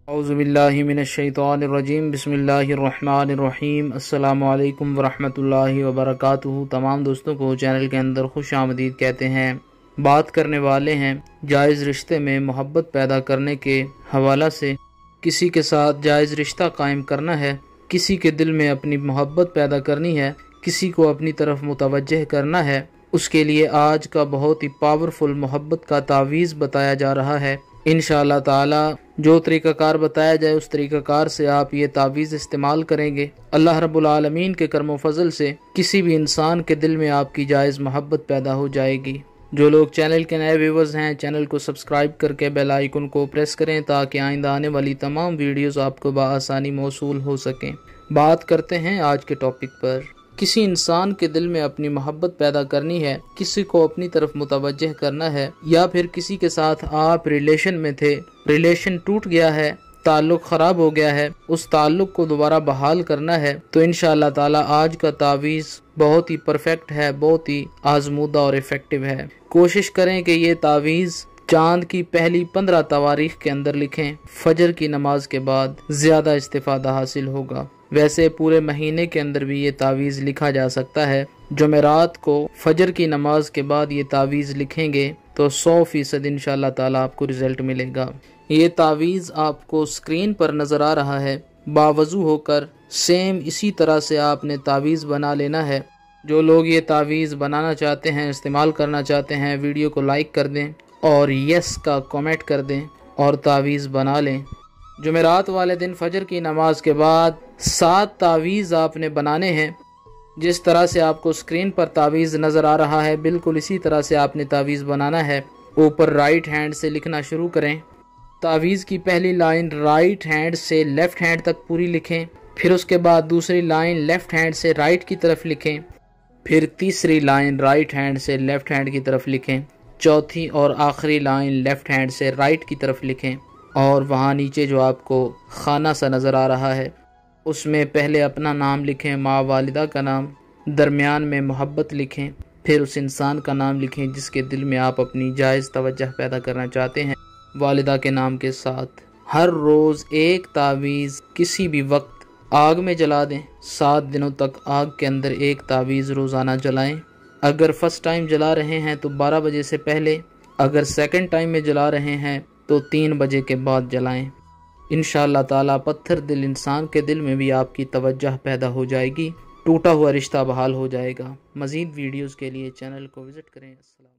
اعوذ باللہ من الشیطان الرجیم بسم اللہ الرحمن الرحیم السلام علیکم ورحمۃ اللہ وبرکاتہ۔ تمام دوستوں کو چینل کے اندر خوش آمدید کہتے ہیں۔ بات کرنے والے ہیں جائز رشتے میں محبت پیدا کرنے کے حوالہ سے۔ کسی کے ساتھ جائز رشتہ قائم کرنا ہے، کسی کے دل میں اپنی محبت پیدا کرنی ہے، کسی کو اپنی طرف متوجہ کرنا ہے، اس کے لیے آج کا بہت ہی پاورفل محبت کا تعویذ بتایا جا رہا ہے۔ انشاءاللہ تعالی جو طریقہ کار بتایا جائے اس طریقہ کار سے آپ یہ تعویذ استعمال کریں گے، اللہ رب العالمین کے کرم و فضل سے کسی بھی انسان کے دل میں آپ کی جائز محبت پیدا ہو جائے گی۔ جو لوگ چینل کے نئے ویورز ہیں، چینل کو سبسکرائب کر کے بیل آئیکن کو پریس کریں تاکہ آئندہ آنے والی تمام ویڈیوز آپ کو بآسانی موصول ہو سکیں۔ بات کرتے ہیں آج کے ٹاپک پر۔ کسی انسان کے دل میں اپنی محبت پیدا کرنی ہے، کسی کو اپنی طرف متوجہ کرنا ہے، یا پھر کسی کے ساتھ آپ ریلیشن میں تھے، ریلیشن ٹوٹ گیا ہے، تعلق خراب ہو گیا ہے، اس تعلق کو دوبارہ بحال کرنا ہے، تو انشاءاللہ تعالی آج کا تعویذ بہت ہی پرفیکٹ ہے، بہت ہی آزمودہ اور ایفیکٹو ہے۔ کوشش کریں کہ یہ تعویذ چاند کی پہلی 15 تواریخ کے اندر لکھیں، فجر کی نماز کے بعد زیادہ استفادہ حاصل ہوگا۔ ویسے پورے مہینے کے اندر بھی یہ تعویذ لکھا جا سکتا ہے۔ جمعرات کو فجر کی نماز کے بعد یہ تعویذ لکھیں گے تو 100% انشاءاللہ تعالی آپ کو رزلٹ ملے گا۔ یہ تعویذ آپ کو سکرین پر نظر آ رہا ہے، باوضو ہو کر سیم اسی طرح سے آپ نے تعویذ بنا لینا ہے۔ جو لوگ یہ تعویذ بنانا چاہتے ہیں، استعمال کرنا چاہتے ہیں، ویڈیو کو لائک کر دیں اور یس کا کامنٹ کر دیں اور تعویذ بنا لیں۔ جمعرات والے دن فجر کی نماز کے بعد 7 تعویذ آپ نے بنانے ہیں۔ جس طرح سے آپ کو سکرین پر تعویذ نظر آ رہا ہے بالکل اسی طرح سے آپ نے تعویذ بنانا ہے۔ اوپر رائٹ ہینڈ سے لکھنا شروع کریں۔ تعویذ کی پہلی لائن رائٹ ہینڈ سے لیفٹ ہینڈ تک پوری لکھیں، پھر اس کے بعد دوسری لائن لیفٹ ہینڈ سے رائٹ کی طرف لکھیں، پھر تیسری لائن رائٹ ہینڈ سے لیفٹ ہینڈ کی طرف لکھیں، چوتھی اور آخری لائن لیفٹ ہینڈ سے رائٹ کی طرف لکھیں، اور وہاں نیچے جو آپ کو خانہ سا نظر آ رہا ہے اس میں پہلے اپنا نام لکھیں، ماں والدہ کا نام، درمیان میں محبت لکھیں، پھر اس انسان کا نام لکھیں جس کے دل میں آپ اپنی جائز توجہ پیدا کرنا چاہتے ہیں، والدہ کے نام کے ساتھ۔ ہر روز ایک تعویذ کسی بھی وقت آگ میں جلا دیں، 7 دنوں تک آگ کے اندر ایک تعویذ روزانہ جلائیں۔ اگر فرسٹ ٹائم جلا رہے ہیں تو 12 بجے سے پہلے، اگر سیکنڈ ٹائم میں جلا رہے ہیں تو 3 بجے کے بعد جلائیں۔ انشاءاللہ تعالی پتھر دل انسان کے دل میں بھی آپ کی توجہ پیدا ہو جائے گی، ٹوٹا ہوا رشتہ بحال ہو جائے گا۔ مزید ویڈیوز کے لیے چینل کو وزٹ کریں۔ السلام